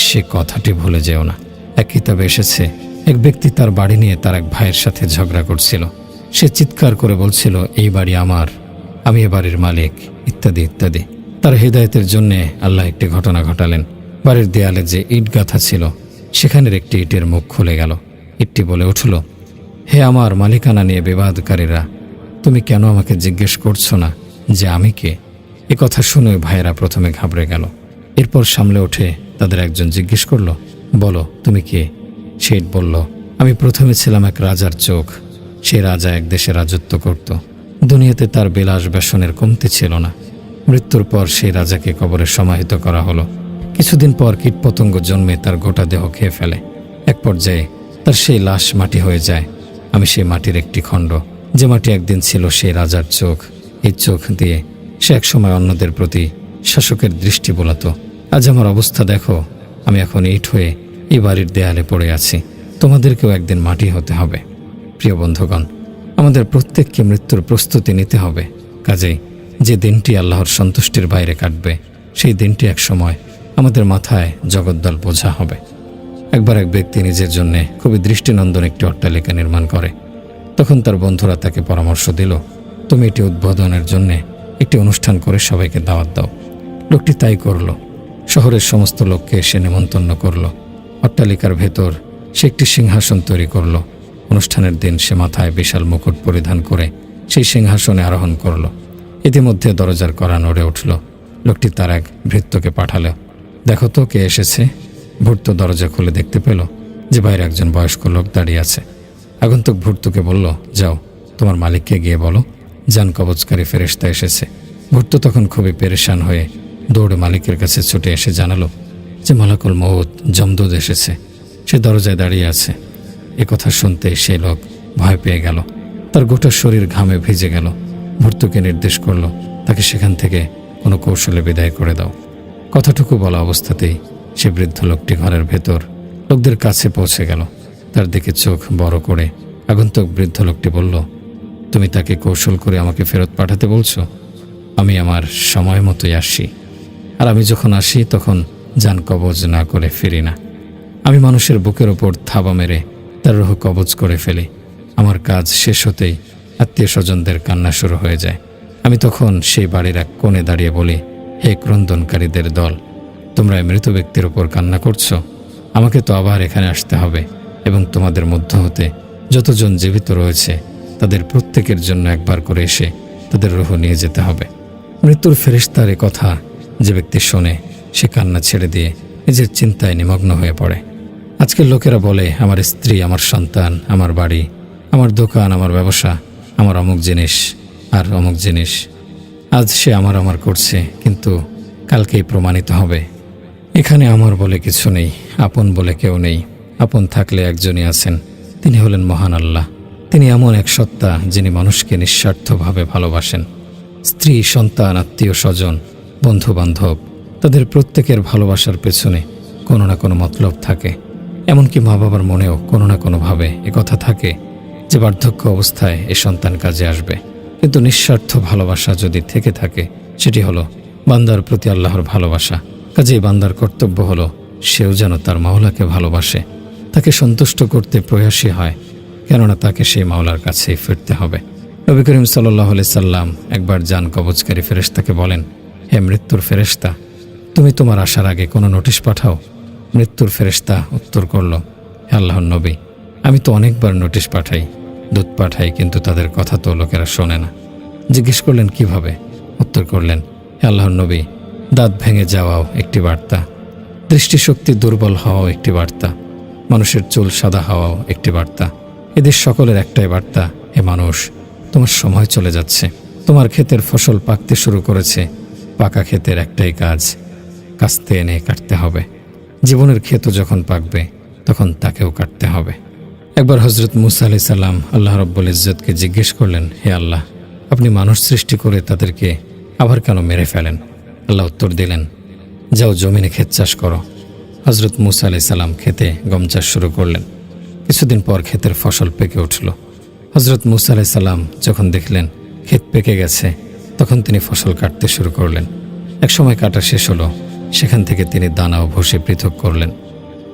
সে কথাটি ভুলে যেও না। এক কিতাবে এসেছে, এক ব্যক্তি তার বাড়ি নিয়ে তার এক ভাইয়ের সাথে ঝগড়া করছিল। সে চিৎকার করে বলছিল, এই বাড়ি আমার, আমি এ বাড়ির মালিক, ইত্যাদি ইত্যাদি। তার হেদায়েতের জন্যে আল্লাহ একটি ঘটনা ঘটালেন। বাড়ির দেয়ালে যে ইট গাঁথা ছিল, সেখানের একটি ইটের মুখ খুলে গেল। ইটটি বলে উঠল, হে আমার মালিকানা নিয়ে বিবাদকারীরা, তুমি কেন আমাকে জিজ্ঞেস করছো না যে আমি কে? এ কথা শুনে ভাইয়েরা প্রথমে ঘাবড়ে গেল। এরপর সামলে উঠে তাদের একজন জিজ্ঞেস করল, বলো তুমি কে? সে ইট বলল, আমি প্রথমে ছিলাম এক রাজার চোখ। সে রাজা এক দেশে রাজত্ব করত। দুনিয়াতে তার বিলাস বেসনের কমতি ছিল না। মৃত্যুর পর সেই রাজাকে কবরে সমাহিত করা হলো। কিছুদিন পর কীটপতঙ্গ জন্মে তার গোটা দেহ খেয়ে ফেলে। এক পর্যায়ে তার সেই লাশ মাটি হয়ে যায়। আমি সেই মাটির একটি খণ্ড, যে মাটি একদিন ছিল সেই রাজার চোখ। এই চোখ দিয়ে সে একসময় অন্যদের প্রতি শাসকের দৃষ্টি বোলাতো। আজ আমার অবস্থা দেখো, আমি এখন ইট হয়ে এই বাড়ির দেয়ালে পড়ে আছি। তোমাদেরকেও একদিন মাটি হতে হবে। প্রিয় বন্ধুগণ, আমাদের প্রত্যেককে মৃত্যুর প্রস্তুতি নিতে হবে। কাজেই যে দিনটি আল্লাহর সন্তুষ্টির বাইরে কাটবে, সেই দিনটি এক সময় আমাদের মাথায় জগদ্দল বোঝা হবে। একবার এক ব্যক্তি নিজের জন্য খুবই দৃষ্টিনন্দন একটি অট্টালিকা নির্মাণ করে। তখন তার বন্ধুরা তাকে পরামর্শ দিল, তুমি এটি উদ্বোধনের জন্যে একটি অনুষ্ঠান করে সবাইকে দাওয়াত দাও। লোকটি তাই করল। শহরের সমস্ত লোককে সে নেমন্তন্ন করল। অট্টালিকার ভেতর সে একটি সিংহাসন তৈরি করল। অনুষ্ঠানের দিন সে মাথায় বিশাল মুকুট পরিধান করে সেই সিংহাসনে আরোহণ করল। ইতিমধ্যে দরজার কড়া নড়ে উঠল। লোকটি তার এক ভৃত্যকে পাঠাল, দেখো তো কে এসেছে। ভূর্ত দরজা খুলে দেখতে পেল যে বাইরে একজন বয়স্ক লোক দাঁড়িয়ে আছে। আগন্তুক ভূর্তকে বলল, যাও তোমার মালিককে গিয়ে বলো জান কবচকারী ফেরেশতা এসেছে। ভূর্ত তখন খুবই পেরেশান হয়ে দৌড়ে মালিকের কাছে ছুটে এসে জানালো যে মালাকুল মউত যমদূত এসেছে, সে দরজায় দাঁড়িয়ে আছে। এ কথা শুনতে সেই লোক ভয় পেয়ে গেল। তার গোটা শরীর ঘামে ভিজে গেল। ভূর্তকে নির্দেশ করল তাকে সেখান থেকে কোনো কৌশলে বিদায় করে দাও। কথাটুকু বলা অবস্থাতেই সে বৃদ্ধ লোকটি ঘরের ভেতর লোকদের কাছে পৌঁছে গেল। তার দিকে চোখ বড় করে আগন্তুক বৃদ্ধ লোকটি বলল, তুমি তাকে কৌশল করে আমাকে ফেরত পাঠাতে বলছো? আমি আমার সময় মতোই আসি, আর আমি যখন আসি তখন জান কবজ না করে ফিরি না। আমি মানুষের বুকের ওপর থাবা মেরে তার রুহ কবজ করে ফেলি। আমার কাজ শেষ হতেই আত্মীয় স্বজনদের কান্না শুরু হয়ে যায়। আমি তখন সেই বাড়ির এক কোণে দাঁড়িয়ে বলি, হে ক্রন্দনকারীদের দল, তোমরা মৃত ব্যক্তির ওপর কান্না করছো। আমাকে তো আবার এখানে আসতে হবে এবং তোমাদের মধ্য হতে যতজন জীবিত রয়েছে তাদের প্রত্যেকের জন্য একবার করে এসে তাদের রুহ নিয়ে যেতে হবে। মৃত্যুর ফেরেশতার এ কথা যে ব্যক্তি শোনে সে কান্না ছেড়ে দিয়ে নিজের চিন্তায় নিমগ্ন হয়ে পড়ে। আজকের লোকেরা বলে, আমার স্ত্রী, আমার সন্তান, আমার বাড়ি, আমার দোকান, আমার ব্যবসা, আমার অমুক জিনিস আর অমুক জিনিস। আজ সে আমার করছে, কিন্তু কালকেই প্রমাণিত হবে এখানে আমার বলে কিছু নেই, আপন বলে কেউ নেই। আপন থাকলে একজনই আছেন, তিনি হলেন মহান আল্লাহ। তিনি এমন এক সত্তা যিনি মানুষকে নিঃস্বার্থভাবে ভালোবাসেন। স্ত্রী, সন্তান, আত্মীয় স্বজন, বন্ধু বান্ধব, তাদের প্রত্যেকের ভালোবাসার পেছনে কোনো না কোনো মতলব থাকে। এমনকি মা বাবার মনেও কোনো না কোনোভাবে একথা থাকে যে বার্ধক্য অবস্থায় এ সন্তান কাজে আসবে। কিন্তু নিঃস্বার্থ ভালোবাসা যদি থেকে থাকে সেটি হলো বান্দার প্রতি আল্লাহর ভালোবাসা। কাজেই বান্দার কর্তব্য হলো সেও যেন তার মাওলাকে ভালোবাসে, তাকে সন্তুষ্ট করতে প্রয়াসী হয়, কেননা তাকে সেই মাওলার কাছেই ফিরতে হবে। নবী করিম সাল্লাল্লাহু আলাইহি সাল্লাম একবার জান কবজকারী ফেরেশতাকে বলেন, হে মৃত্যুর ফেরেশতা, তুমি তোমার আসার আগে কোনো নোটিশ পাঠাও। মৃত্যুর ফেরেশতা উত্তর করল, হে আল্লাহর নবী, আমি তো অনেকবার নোটিশ পাঠাই, দূত পাঠাই, কিন্তু তাদের কথা তো লোকেরা শোনে না। জিজ্ঞেস করলেন কিভাবে? উত্তর করলেন, হে আল্লাহর নবী, দাঁত ভেঙে যাওয়াও একটি বার্তা, দৃষ্টিশক্তি দুর্বল হওয়াও একটি বার্তা, মানুষের চুল সাদা হওয়াও একটি বার্তা। এদের সকলের একটাই বার্তা, হে মানুষ, তোমার সময় চলে যাচ্ছে। তোমার ক্ষেতের ফসল পাকতে শুরু করেছে। পাকা ক্ষেতের একটাই কাজ, কাস্তে এনে কাটতে হবে। জীবনের ক্ষেতও যখন পাকবে তখন তাকেও কাটতে হবে। একবার হজরত মুসা আলাইহিস সালাম আল্লাহ রাব্বুল ইজ্জতকে জিজ্ঞেস করলেন, হে আল্লাহ, আপনি মানুষ সৃষ্টি করে তাদেরকে আবার কেন মেরে ফেলেন? আল্লাহ উত্তর দিলেন, যাও জমিনে ক্ষেত চাষ করো। হজরত মুসা আলাইহিস সালাম ক্ষেতে গম চাষ শুরু করলেন। কিছুদিন পর ক্ষেতের ফসল পেকে উঠল। হজরত মুসা আলাইহিস সালাম যখন দেখলেন ক্ষেত পেকে গেছে, তখন তিনি ফসল কাটতে শুরু করলেন। এক সময় কাটা শেষ হলো, সেখান থেকে তিনি দানা ও ভুসি পৃথক করলেন।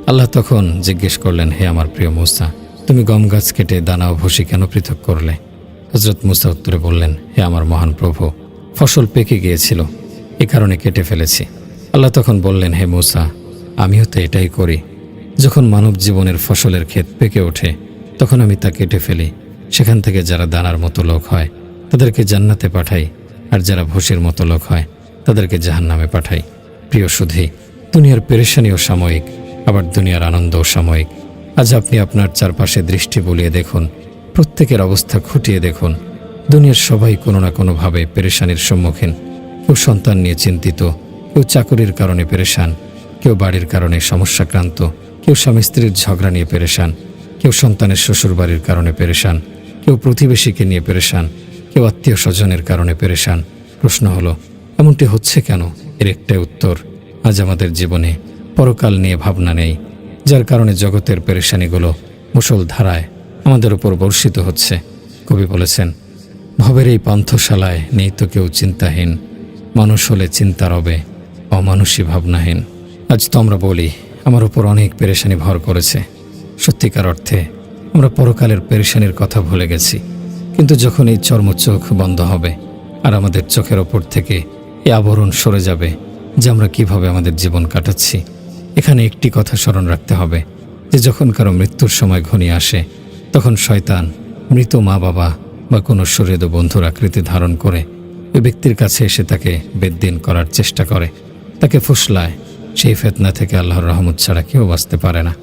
আল্লাহ তখন জিজ্ঞেস করলেন, হে আমার প্রিয় মুসা, তুমি গম গাছ কেটে দানা ও ভুসি কেন পৃথক করলে? হজরত মুসা উত্তরে বললেন, হে আমার মহান প্রভু, ফসল পেকে গিয়েছিল, এ কারণে কেটে ফেলেছি। আল্লাহ তখন বললেন, হে মুসা, আমিও তো এটাই করি। যখন মানব জীবনের ফসলের ক্ষেত পেকে ওঠে তখন আমি তা কেটে ফেলি। সেখান থেকে যারা দানার মতো লোক হয় তাদেরকে জান্নাতে পাঠাই, আর যারা ভুসির মতো লোক হয় তাদেরকে জাহান্নামে পাঠাই। প্রিয় সুধী, দুনিয়ার পেরেশানিও সাময়িক, আবার দুনিয়ার আনন্দও সাময়িক। আজ আপনি আপনার চারপাশে দৃষ্টি বুলিয়ে দেখুন, প্রত্যেকের অবস্থা খুঁটিয়ে দেখুন। দুনিয়ার সবাই কোনো না কোনোভাবে পেরেশানির সম্মুখীন। কেউ সন্তান নিয়ে চিন্তিত, কেউ চাকরির কারণে পেরেশান, কেউ বাড়ির কারণে সমস্যাক্রান্ত, কেউ স্বামী স্ত্রীর ঝগড়া নিয়ে পেরেশান, কেউ সন্তানের শ্বশুরবাড়ির কারণে পেরেশান, কেউ প্রতিবেশীকে নিয়ে পেরেশান, কেউ আত্মীয় স্বজনের কারণে পেরেশান। প্রশ্ন হলো, এমনটি হচ্ছে কেন? এর একটাই উত্তর, আজ আমাদের জীবনে পরকাল নিয়ে ভাবনা নেই, যার কারণে জগতের পেরেশানিগুলো মুষলধারায় আমাদের উপর বর্ষিত হচ্ছে। কবি বলেছেন, ভবের এই পান্থশালায় নেই তো কেউ চিন্তাহীন, মানুষ হলে চিন্তা রবে, অমানুষী ভাবনাহীন। আজ তো আমরা বলি, আমার উপর অনেক পেরেশানি ভর করেছে। সত্যিকার অর্থে আমরা পরকালের পেরেশানির কথা ভুলে গেছি। কিন্তু যখন এই চর্মচোখ বন্ধ হবে আর আমাদের চোখের ওপর থেকে এই আবরণ সরে যাবে যে আমরা কিভাবে আমাদের জীবন কাটাচ্ছি, এখানে একটি কথা স্মরণ রাখতে হবে যে যখন কারো মৃত্যুর সময় ঘনিয়ে আসে, তখন শয়তান মৃত মা বাবা বা কোনো সুহৃদ বন্ধুর আকৃতি ধারণ করে ওই ব্যক্তির কাছে এসে তাকে বেদ্দিন করার চেষ্টা করে, তাকে ফুসলায়। সেই ফিতনা থেকে আল্লাহর রহমত ছাড়া কেউ বাঁচতে পারে না।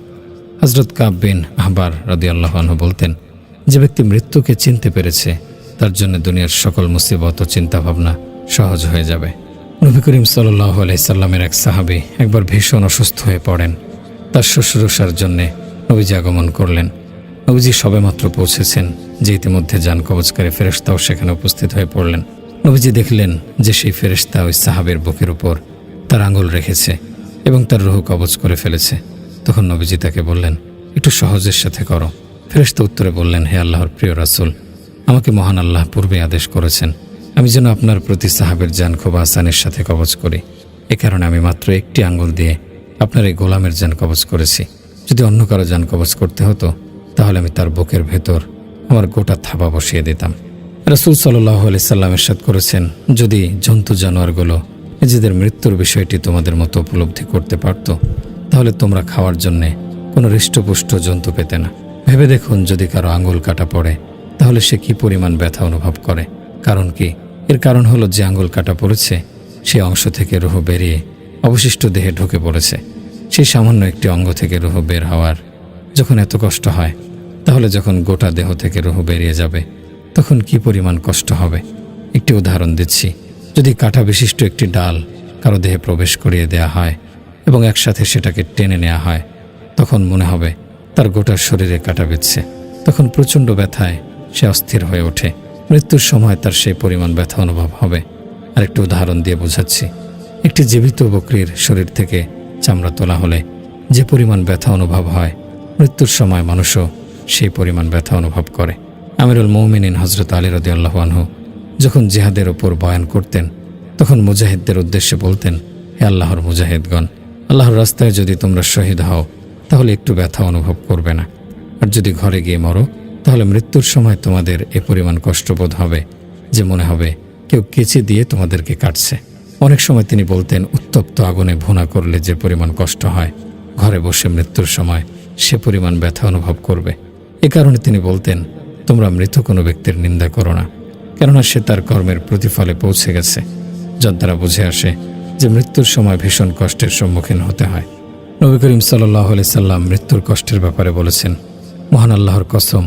হযরত কাব বিন আহবার রাদিয়াল্লাহু আনহু বলতেন, যে ব্যক্তি মৃত্যুকে চিনতে পেরেছে তার জন্য দুনিয়ার সকল মুসিবত ও চিন্তাভাবনা সহজ হয়ে যাবে। নবী করিম সাল্লাল্লাহু আলাইহি সাল্লামের এক সাহাবী একবার ভীষণ অসুস্থ হয়ে পড়েন। তার শুশ্রূষার জন্যে নবীজি আগমন করলেন। নবীজি সবেমাত্র পৌঁছেছেন যে ইতিমধ্যে জান কবজকারী ফেরেশতাও সেখানে উপস্থিত হয়ে পড়লেন। নবীজি দেখলেন যে সেই ফেরেশতা ওই সাহাবের বুকের উপর তার আঙুল রেখেছে এবং তার রূহ কবজ করে ফেলেছে। তখন নবীজি তাকে বললেন, একটু সহজের সাথে করো। ফেরেশতা উত্তরে বললেন, হে আল্লাহর প্রিয় রাসূল, আমাকে মহান আল্লাহ পূর্বে আদেশ করেছেন আমি যেন আপনার প্রতি সাহাবের জান খুব আসানের সাথে কবজ করি। এ কারণে আমি মাত্র একটি আঙ্গুল দিয়ে আপনার এই গোলামের জান কবজ করেছি। যদি অন্য কারো জান কবজ করতে হতো তাহলে আমি তার বুকের ভেতর আমার গোটা থাবা বসিয়ে দিতাম। রাসূল সাল্লাল্লাহু আলাইহি সাল্লাম ইরশাদ করেছেন, যদি জন্তু জানোয়ারগুলো নিজেদের মৃত্যুর বিষয়টি তোমাদের মতো উপলব্ধি করতে পারত তাহলে তোমরা খাওয়ার জন্যে কোনো হৃষ্টপুষ্ট জন্তু পেতে না। ভেবে দেখুন, যদি কারো আঙ্গুল কাটা পড়ে তাহলে সে কি পরিমাণ ব্যথা অনুভব করে। কারণ কি? এর কারণ হলো যে আঙ্গুল কাটা পড়েছে সেই অংশ থেকে রূহ বেরিয়ে অবশিষ্ট দেহে ঢুকে পড়েছে। সেই সামান্য একটি অঙ্গ থেকে রূহ বের হওয়ার যখন এত কষ্ট হয়, তাহলে যখন গোটা দেহ থেকে রূহ বেরিয়ে যাবে তখন কি পরিমাণ কষ্ট হবে। একটি উদাহরণ দিচ্ছি, যদি কাঁটা বিশিষ্ট একটি ডাল কারো দেহে প্রবেশ করিয়ে দেয়া হয় এবং একসাথে সেটাকে টেনে নেওয়া হয়, তখন মনে হবে তার গোটা শরীরে কাঁটা বিঁধছে। তখন প্রচণ্ড ব্যথায় সে অস্থির হয়ে ওঠে। মৃত্যুর সময় তার সেই পরিমাণ ব্যথা অনুভব হবে। আরেকটি উদাহরণ দিয়ে বোঝাচ্ছি, একটি জীবিত বকরির শরীর থেকে চামড়া তোলা হলে যে পরিমাণ ব্যথা অনুভব হয়, মৃত্যুর সময় মানুষও সেই পরিমাণ ব্যথা অনুভব করে। আমিরুল মুমিনিন হযরত আলী রাদিয়াল্লাহু আনহু যখন জিহাদের ওপর বয়ান করতেন তখন মুজাহিদদের উদ্দেশ্যে বলতেন, হে আল্লাহর মুজাহিদগণ, আল্লাহর রাস্তায় যদি তোমরা শহীদ হও তাহলে একটু ব্যথা অনুভব করবে না, আর যদি ঘরে গিয়ে মরো তাহলে মৃত্যুর সময় তোমাদের এ পরিমাণ কষ্টবোধ হবে যে মনে হবে কেউ কেচি দিয়ে তোমাদেরকে কাটছে। অনেক সময় তিনি বলতেন, উত্তপ্ত আগুনে ভুনা করলে যে পরিমাণ কষ্ট হয়, ঘরে বসে মৃত্যুর সময় সে পরিমাণ ব্যথা অনুভব করবে। এ কারণে তিনি বলতেন, তোমরা মৃত কোনো ব্যক্তির নিন্দা করো না, কেননা সে তার কর্মের প্রতিফলে পৌঁছে গেছে। যার দ্বারা বুঝে আসে যে মৃত্যুর সময় ভীষণ কষ্টের সম্মুখীন হতে হয়। নবী করিম সাল্লাল্লাহু আলাইহি সাল্লাম মৃত্যুর কষ্টের ব্যাপারে বলেছেন, মহান আল্লাহর কসম,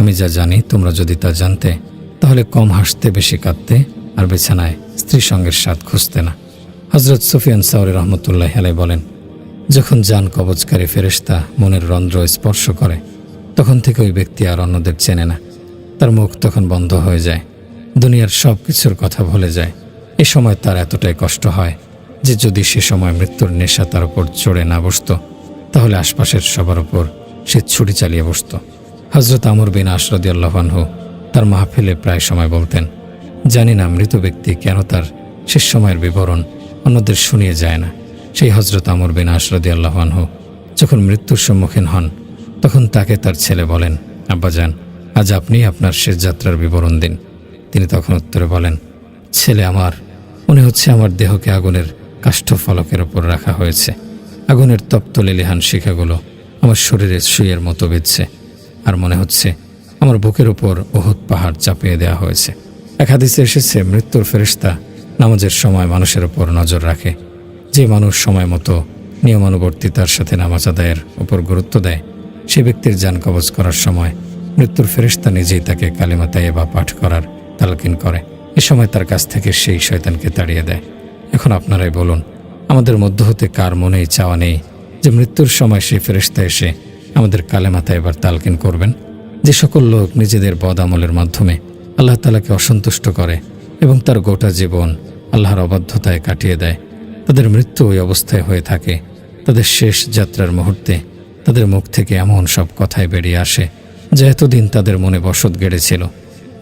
আমি যা জানি তোমরা যদি তা জানতে তাহলে কম হাসতে, বেশি কাঁদতে আর বিছানায় স্ত্রী সঙ্গের স্বাদ খুঁজতে না। হযরত সুফিয়ান সাওরী রাহমাতুল্লাহি আলাইহি বলেন, যখন জান কবজকারী ফেরেশতা মনের রন্ধ্র স্পর্শ করে তখন থেকে ওই ব্যক্তি আর অন্যদের চেনে না। তার মুখ তখন বন্ধ হয়ে যায়, দুনিয়ার সব কিছুর কথা ভুলে যায়। এ সময় তার এতটাই কষ্ট হয় যে যদি সে সময় মৃত্যুর নেশা তার উপর চড়ে না বসত তাহলে আশপাশের সবার উপর সে ছুরি চালিয়ে বসত। হযরত আমর বিন আস রাদিয়াল্লাহু আনহু তার মাহফিলে প্রায় সময় বলতেন, জানি না মৃত ব্যক্তি কেন তার শেষ সময়ের বিবরণ অন্যদের শুনিয়ে যায় না। সেই হযরত আমর বিন আস রাদিয়াল্লাহু আনহু যখন মৃত্যুর সম্মুখীন হন তখন তাকে তার ছেলে বলেন, আব্বাজান, আজ আপনি আপনার শেষ যাত্রার বিবরণ দিন। তিনি তখন উত্তরে বলেন, ছেলে আমার, মনে হচ্ছে আমার দেহকে আগুনের কাষ্ঠফলকের ওপর রাখা হয়েছে। আগুনের তপ্ত লেলিহান শিখাগুলো আমার শরীরে সুইয়ের মতো বিঁধছে, আর মনে হচ্ছে আমার বুকের উপর উহুদ পাহাড় চাপিয়ে দেওয়া হয়েছে। এক হাদিসে এসেছে, মৃত্যুর ফেরেশতা নামাজের সময় মানুষের উপর নজর রাখে। যে মানুষ সময় মতো নিয়মানুবর্তিতার সাথে নামাজ আদায়ের উপর গুরুত্ব দেয়, সে ব্যক্তির জান কবজ করার সময় মৃত্যুর ফেরেশতা নিজেই তাকে কালিমা তাইয়্যিবা পাঠ করার তালকিন করে। এ সময় তার কাছ থেকে সেই শয়তানকে তাড়িয়ে দেয়। এখন আপনারাই বলুন, আমাদের মধ্য হতে কার মনেই চাওয়া নেই যে মৃত্যুর সময় সেই ফেরেশতা এসে আমাদের কালেমা তাইয়্যিবার তালকিন করবেন? যে সকল লোক নিজেদের বদ আমলের মাধ্যমে আল্লাহ তাআলাকে অসন্তুষ্ট করে এবং তার গোটা জীবন আল্লাহর অবাধ্যতায় কাটিয়ে দেয়, তাদের মৃত্যু ওই অবস্থায় হয়ে থাকে। তাদের শেষ যাত্রার মুহূর্তে তাদের মুখ থেকে এমন সব কথাই বেরিয়ে আসে যা এতদিন তাদের মনে বসত গেড়েছিল।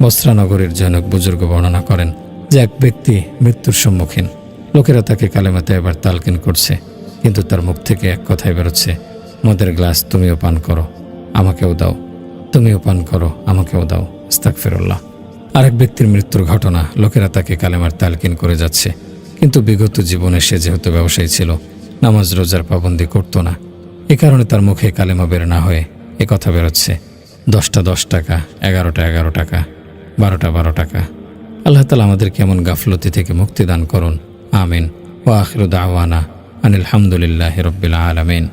বসরা নগরীর জনক বুজুর্গ বর্ণনা করেন যে এক ব্যক্তি মৃত্যুর সম্মুখীন, লোকেরা তাকে কালেমা তাইয়্যিবার তালকিন করছে, কিন্তু তার মুখ থেকে এক কথাই বেরোচ্ছে, মদের গ্লাস তুমিও পান করো, আমাকেও দাও। তুমিও পান করো, আমাকেও দাও। আস্তাগফিরুল্লাহ। আরেক ব্যক্তির মৃত্যুর ঘটনা। লোকেরা তাকে কালেমার তালকিন করে যাচ্ছে, কিন্তু বিগত জীবনে সে যেহেতু ব্যবসায়ী ছিল, নামাজ রোজার পাবন্দি করতো না, এ কারণে তার মুখে কালেমা বের না হয়ে এ কথা বেরোচ্ছে, 10টা 10 টাকা, 11টা 11 টাকা, 12টা 12 টাকা। আল্লাহ তাআলা আমাদেরকে এমন গাফলতি থেকে মুক্তি দান করুন। আমিন। ওয়া আখিরু দাওয়ানা আনিল হামদুলিল্লাহি রাব্বিল আলামিন।